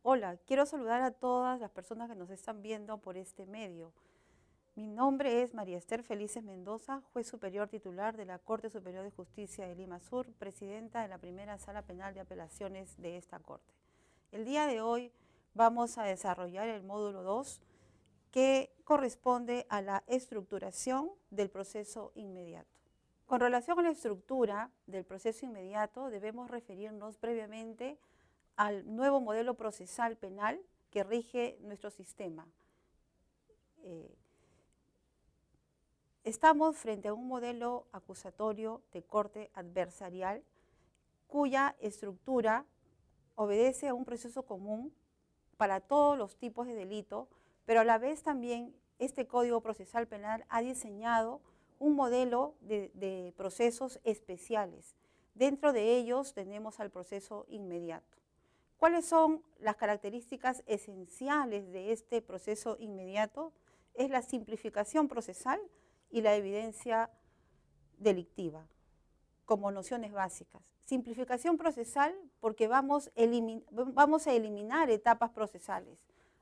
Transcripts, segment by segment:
Hola, quiero saludar a todas las personas que nos están viendo por este medio. Mi nombre es María Esther Felices Mendoza, juez superior titular de la Corte Superior de Justicia de Lima Sur, presidenta de la primera Sala Penal de Apelaciones de esta Corte. El día de hoy vamos a desarrollar el módulo 2, que corresponde a la estructuración del proceso inmediato. Con relación a la estructura del proceso inmediato, debemos referirnos previamente al nuevo modelo procesal penal que rige nuestro sistema. Estamos frente a un modelo acusatorio de corte adversarial cuya estructura obedece a un proceso común para todos los tipos de delito, pero a la vez también este Código Procesal Penal ha diseñado un modelo de procesos especiales. Dentro de ellos tenemos al proceso inmediato. ¿Cuáles son las características esenciales de este proceso inmediato? Es la simplificación procesal y la evidencia delictiva, como nociones básicas. Simplificación procesal porque vamos a eliminar etapas procesales,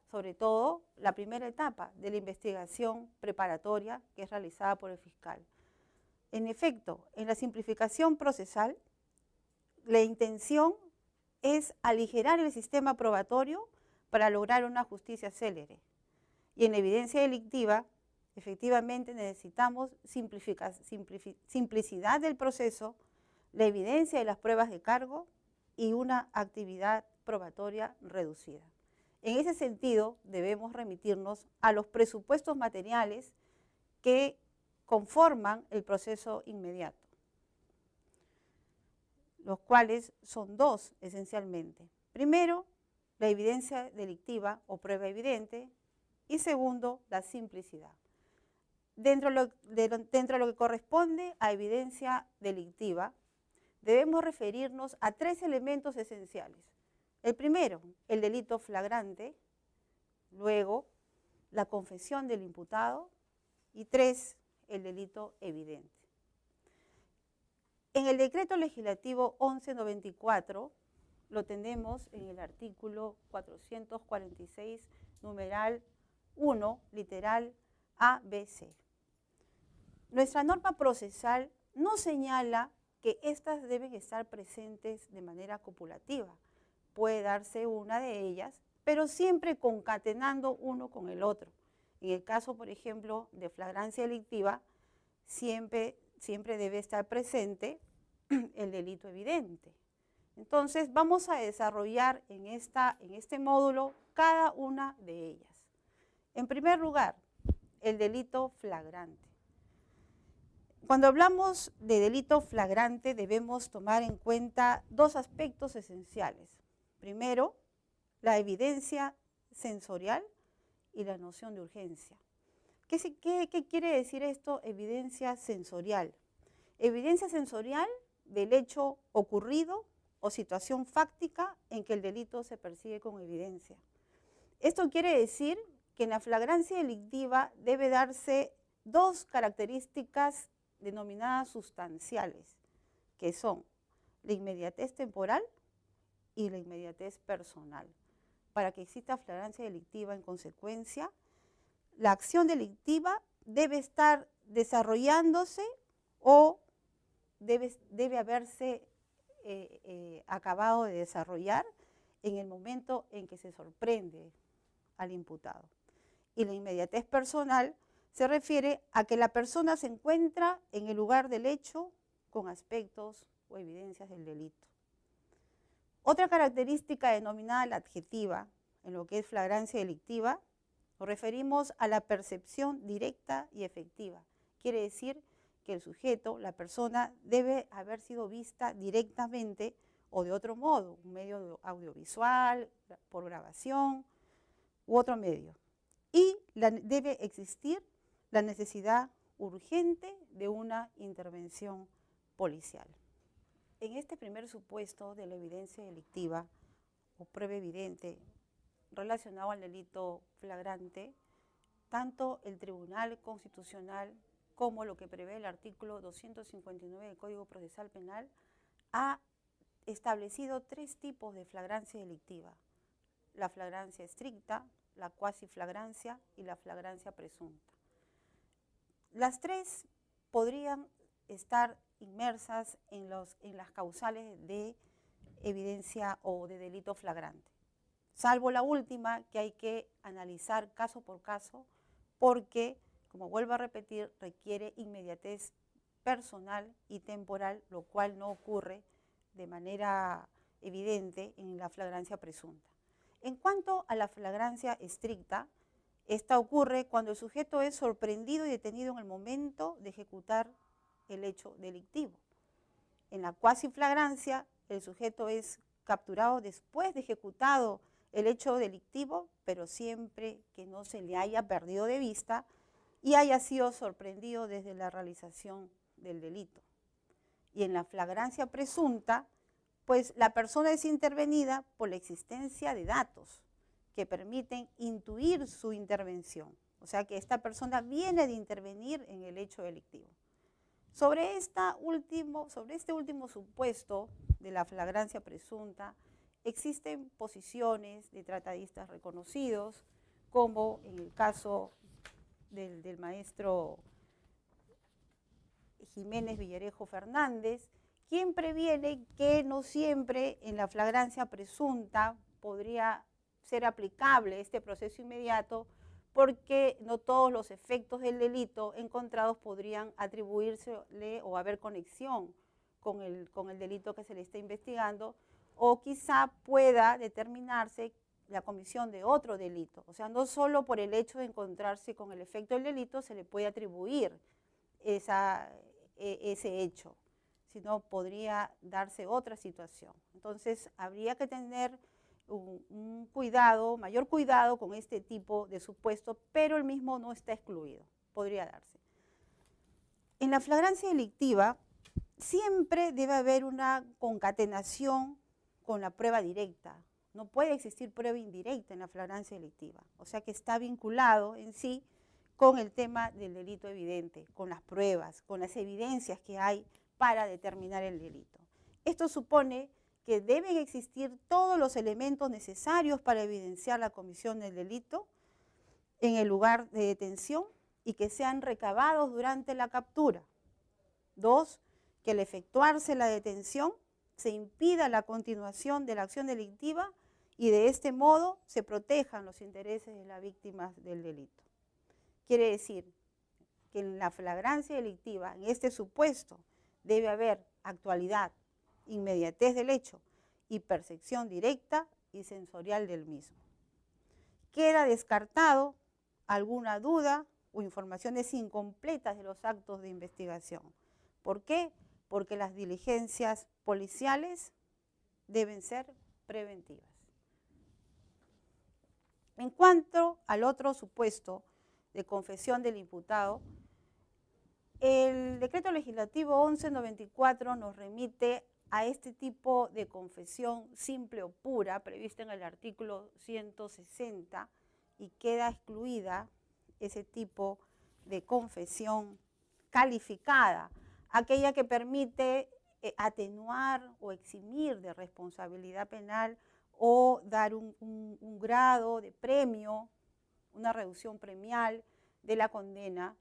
sobre todo la primera etapa de la investigación preparatoria que es realizada por el fiscal. En efecto, en la simplificación procesal, la intención es aligerar el sistema probatorio para lograr una justicia célere. Y en la evidencia delictiva, efectivamente necesitamos simplicidad del proceso, la evidencia de las pruebas de cargo y una actividad probatoria reducida. En ese sentido, debemos remitirnos a los presupuestos materiales que conforman el proceso inmediato, los cuales son dos esencialmente. Primero, la evidencia delictiva o prueba evidente, y segundo, la simplicidad. Dentro de lo que corresponde a evidencia delictiva, debemos referirnos a tres elementos esenciales. El primero, el delito flagrante, luego, la confesión del imputado, y tres, el delito evidente. En el decreto legislativo 1194 lo tenemos en el artículo 446, numeral 1, literal A, B, C. Nuestra norma procesal no señala que éstas deben estar presentes de manera copulativa. Puede darse una de ellas, pero siempre concatenando uno con el otro. En el caso, por ejemplo, de flagrancia delictiva, siempre debe estar presente el delito evidente. Entonces, vamos a desarrollar en este módulo cada una de ellas. En primer lugar, el delito flagrante. Cuando hablamos de delito flagrante, debemos tomar en cuenta dos aspectos esenciales. Primero, la evidencia sensorial y la noción de urgencia. ¿Qué quiere decir esto? Evidencia sensorial. Evidencia sensorial del hecho ocurrido o situación fáctica en que el delito se persigue con evidencia. Esto quiere decir que en la flagrancia delictiva debe darse dos características denominadas sustanciales, que son la inmediatez temporal y la inmediatez personal. Para que exista flagrancia delictiva, en consecuencia, la acción delictiva debe estar desarrollándose o debe haberse acabado de desarrollar en el momento en que se sorprende al imputado. Y la inmediatez personal se refiere a que la persona se encuentra en el lugar del hecho con aspectos o evidencias del delito. Otra característica denominada la adjetiva, en lo que es flagrancia delictiva, nos referimos a la percepción directa y efectiva. Quiere decir que el sujeto, la persona, debe haber sido vista directamente o de otro modo, un medio audiovisual, por grabación u otro medio. Y debe existir la necesidad urgente de una intervención policial. En este primer supuesto de la evidencia delictiva o prueba evidente relacionado al delito flagrante, tanto el Tribunal Constitucional como lo que prevé el artículo 259 del Código Procesal Penal ha establecido tres tipos de flagrancia delictiva. la flagrancia estricta, la cuasiflagrancia y la flagrancia presunta. Las tres podrían estar inmersas en las causales de evidencia o de delito flagrante, salvo la última, que hay que analizar caso por caso, porque, como vuelvo a repetir, requiere inmediatez personal y temporal, lo cual no ocurre de manera evidente en la flagrancia presunta. En cuanto a la flagrancia estricta, esta ocurre cuando el sujeto es sorprendido y detenido en el momento de ejecutar el hecho delictivo. En la cuasiflagrancia, el sujeto es capturado después de ejecutado el hecho delictivo, pero siempre que no se le haya perdido de vista y haya sido sorprendido desde la realización del delito. Y en la flagrancia presunta, pues la persona es intervenida por la existencia de datos que permiten intuir su intervención. O sea que esta persona viene de intervenir en el hecho delictivo. Sobre este último supuesto de la flagrancia presunta, existen posiciones de tratadistas reconocidos, como en el caso del maestro Jiménez Villarejo Fernández, quien previene que no siempre en la flagrancia presunta podría ser aplicable este proceso inmediato, porque no todos los efectos del delito encontrados podrían atribuírsele o haber conexión con el delito que se le está investigando, o quizá pueda determinarse la comisión de otro delito. O sea, no solo por el hecho de encontrarse con el efecto del delito se le puede atribuir ese hecho, sino podría darse otra situación. Entonces, habría que tener un cuidado, mayor cuidado con este tipo de supuesto, pero el mismo no está excluido, podría darse. En la flagrancia delictiva siempre debe haber una concatenación con la prueba directa. No puede existir prueba indirecta en la flagrancia delictiva, o sea que está vinculado en sí con el tema del delito evidente, con las pruebas, con las evidencias que hay para determinar el delito. Esto supone que deben existir todos los elementos necesarios para evidenciar la comisión del delito en el lugar de detención y que sean recabados durante la captura. 2, que al efectuarse la detención se impida la continuación de la acción delictiva y de este modo se protejan los intereses de las víctimas del delito. Quiere decir que en la flagrancia delictiva, en este supuesto, debe haber actualidad, inmediatez del hecho y percepción directa y sensorial del mismo. Queda descartado alguna duda o informaciones incompletas de los actos de investigación. ¿Por qué? Porque las diligencias policiales deben ser preventivas. En cuanto al otro supuesto de confesión del imputado, el decreto legislativo 1194 nos remite a este tipo de confesión simple o pura prevista en el artículo 160 y queda excluida ese tipo de confesión calificada, aquella que permite atenuar o eximir de responsabilidad penal o dar un grado de premio, una reducción premial de la condena,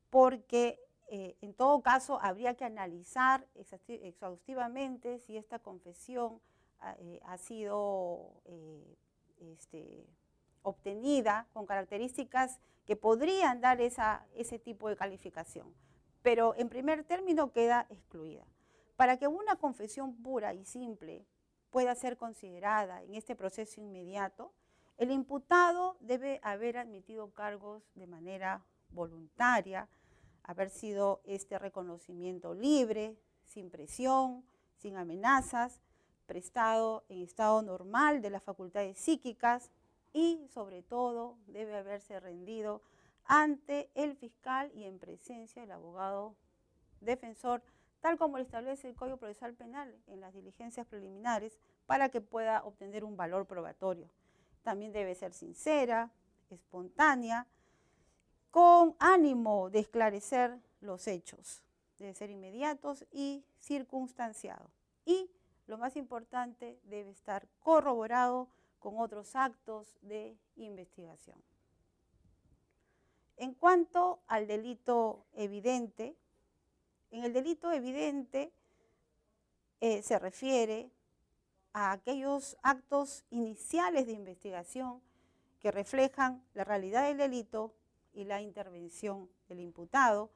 porque en todo caso habría que analizar exhaustivamente si esta confesión ha sido obtenida con características que podrían dar ese tipo de calificación, pero en primer término queda excluida. Para que una confesión pura y simple pueda ser considerada en este proceso inmediato, el imputado debe haber admitido cargos de manera voluntaria, haber sido este reconocimiento libre, sin presión, sin amenazas, prestado en estado normal de las facultades psíquicas y, sobre todo, debe haberse rendido ante el fiscal y en presencia del abogado defensor, tal como lo establece el Código Procesal Penal en las diligencias preliminares, para que pueda obtener un valor probatorio. También debe ser sincera, espontánea, con ánimo de esclarecer los hechos, debe ser inmediatos y circunstanciados. Y, lo más importante, debe estar corroborado con otros actos de investigación. En cuanto al delito evidente, en el delito evidente se refiere a aquellos actos iniciales de investigación que reflejan la realidad del delito y la intervención del imputado,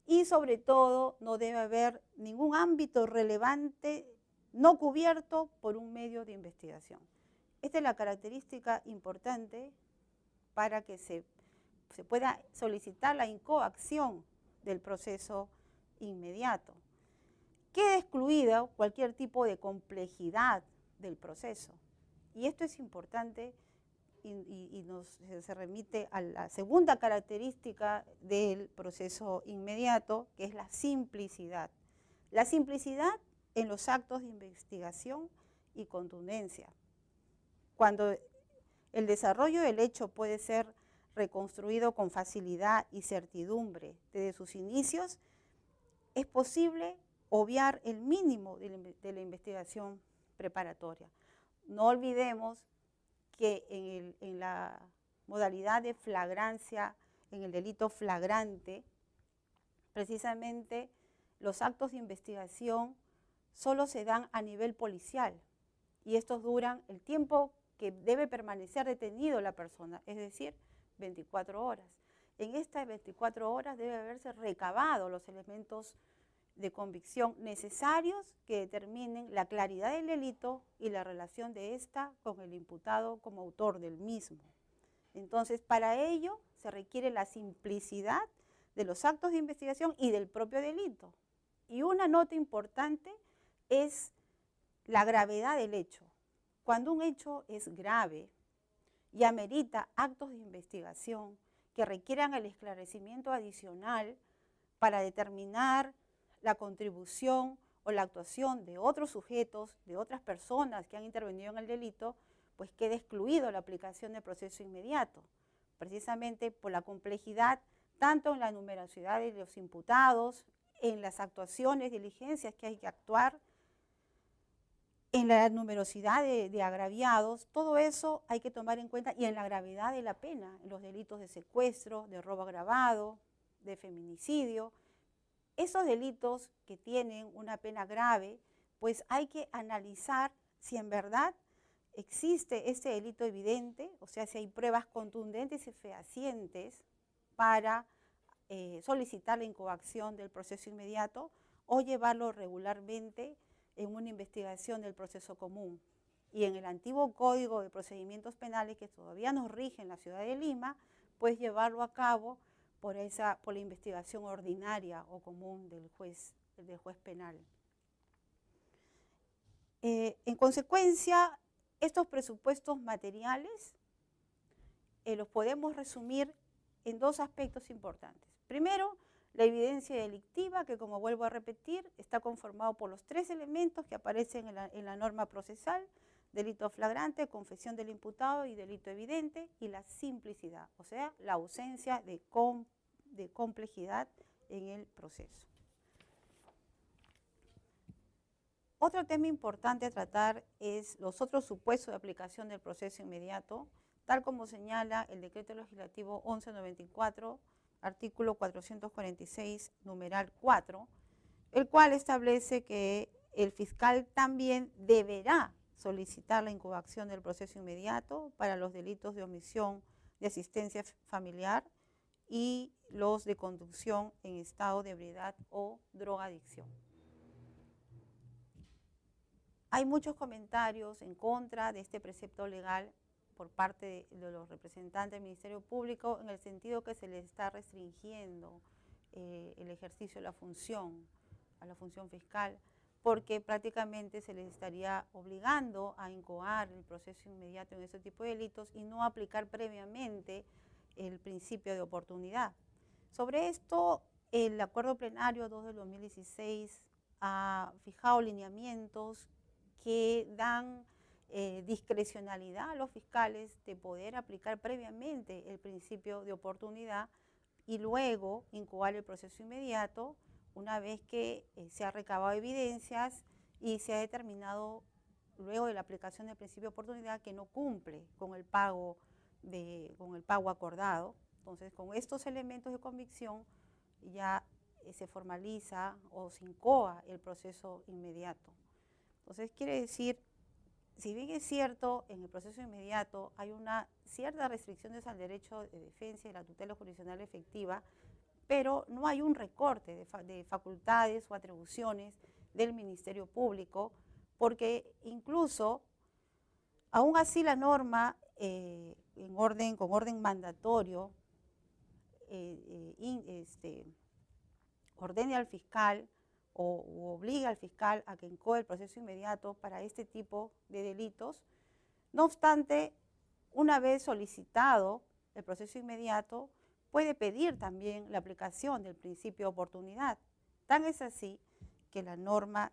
y sobre todo no debe haber ningún ámbito relevante no cubierto por un medio de investigación. Esta es la característica importante para que se pueda solicitar la incoacción del proceso inmediato. Queda excluida cualquier tipo de complejidad del proceso. Y esto es importante y se remite a la segunda característica del proceso inmediato, que es la simplicidad. La simplicidad en los actos de investigación y contundencia. Cuando el desarrollo del hecho puede ser reconstruido con facilidad y certidumbre desde sus inicios, es posible obviar el mínimo de la investigación preparatoria. No olvidemos que en la modalidad de flagrancia, en el delito flagrante, precisamente los actos de investigación solo se dan a nivel policial y estos duran el tiempo que debe permanecer detenido la persona, es decir, 24 horas. En estas 24 horas debe haberse recabado los elementos de convicción necesarios que determinen la claridad del delito y la relación de ésta con el imputado como autor del mismo. Entonces, para ello se requiere la simplicidad de los actos de investigación y del propio delito. Y una nota importante es la gravedad del hecho. Cuando un hecho es grave y amerita actos de investigación que requieran el esclarecimiento adicional para determinar la contribución o la actuación de otros sujetos, de otras personas que han intervenido en el delito, pues queda excluido la aplicación del proceso inmediato, precisamente por la complejidad tanto en la numerosidad de los imputados, en las actuaciones, diligencias que hay que actuar, en la numerosidad de agraviados. Todo eso hay que tomar en cuenta, y en la gravedad de la pena, en los delitos de secuestro, de robo agravado, de feminicidio. Esos delitos que tienen una pena grave, pues hay que analizar si en verdad existe ese delito evidente, o sea, si hay pruebas contundentes y fehacientes para solicitar la incoacción del proceso inmediato o llevarlo regularmente en una investigación del proceso común. Y en el antiguo Código de Procedimientos Penales, que todavía nos rige en la ciudad de Lima, pues llevarlo a cabo por la investigación ordinaria o común del juez penal. En consecuencia, estos presupuestos materiales los podemos resumir en dos aspectos importantes. Primero, la evidencia delictiva, que, como vuelvo a repetir, está conformado por los tres elementos que aparecen en la norma procesal: delito flagrante, confesión del imputado y delito evidente, y la simplicidad, o sea, la ausencia de complejidad en el proceso. Otro tema importante a tratar es los otros supuestos de aplicación del proceso inmediato, tal como señala el Decreto Legislativo 1194, artículo 446, numeral 4, el cual establece que el fiscal también deberá solicitar la incoacción del proceso inmediato para los delitos de omisión de asistencia familiar y los de conducción en estado de ebriedad o drogadicción. Hay muchos comentarios en contra de este precepto legal por parte de los representantes del Ministerio Público, en el sentido que se les está restringiendo el ejercicio de la función, a la función fiscal, porque prácticamente se les estaría obligando a incoar el proceso inmediato en ese tipo de delitos y no aplicar previamente el principio de oportunidad. Sobre esto, el Acuerdo Plenario 2 del 2016 ha fijado lineamientos que dan discrecionalidad a los fiscales de poder aplicar previamente el principio de oportunidad y luego incoar el proceso inmediato una vez que se ha recabado evidencias y se ha determinado luego de la aplicación del principio de oportunidad, que no cumple con el pago acordado. Entonces, con estos elementos de convicción ya se formaliza o se incoa el proceso inmediato. Entonces, quiere decir, si bien es cierto, en el proceso inmediato hay una cierta restricciones al derecho de defensa y la tutela jurisdiccional efectiva, pero no hay un recorte de facultades o atribuciones del Ministerio Público, porque incluso, aún así la norma con orden mandatorio ordene al fiscal o obliga al fiscal a que incoe el proceso inmediato para este tipo de delitos. No obstante, una vez solicitado el proceso inmediato, puede pedir también la aplicación del principio de oportunidad. Tan es así que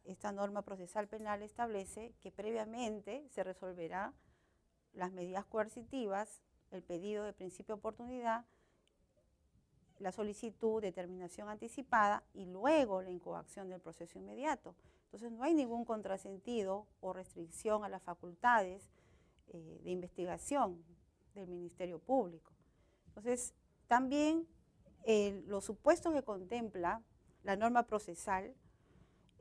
esta norma procesal penal establece que previamente se resolverá las medidas coercitivas, el pedido de principio de oportunidad, la solicitud de terminación anticipada y luego la incoación del proceso inmediato. Entonces no hay ningún contrasentido o restricción a las facultades de investigación del Ministerio Público. Entonces también los supuestos que contempla la norma procesal,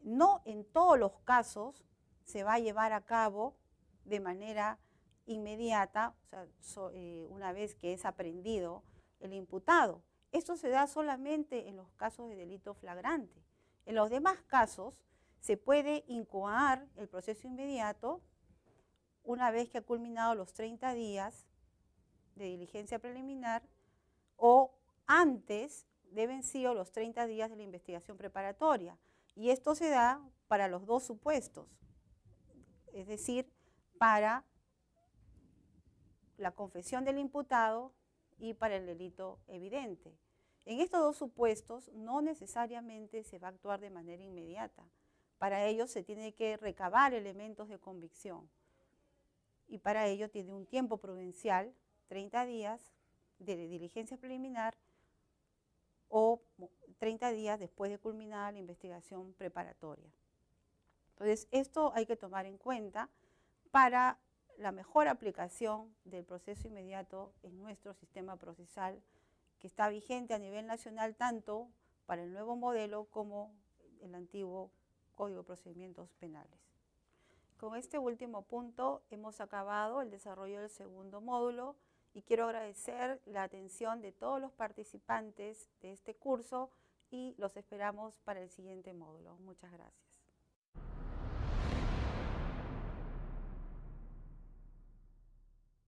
no en todos los casos se va a llevar a cabo de manera inmediata, o sea, una vez que es aprehendido el imputado. Esto se da solamente en los casos de delito flagrante. En los demás casos se puede incoar el proceso inmediato una vez que ha culminado los 30 días de diligencia preliminar o antes de vencido los 30 días de la investigación preparatoria. Y esto se da para los dos supuestos, es decir, para la confesión del imputado y para el delito evidente. En estos dos supuestos no necesariamente se va a actuar de manera inmediata. Para ello se tiene que recabar elementos de convicción y para ello tiene un tiempo prudencial, 30 días de diligencia preliminar o 30 días después de culminar la investigación preparatoria. Entonces, esto hay que tomar en cuenta para la mejor aplicación del proceso inmediato en nuestro sistema procesal, que está vigente a nivel nacional tanto para el nuevo modelo como el antiguo Código de Procedimientos Penales. Con este último punto hemos acabado el desarrollo del segundo módulo y quiero agradecer la atención de todos los participantes de este curso y los esperamos para el siguiente módulo. Muchas gracias.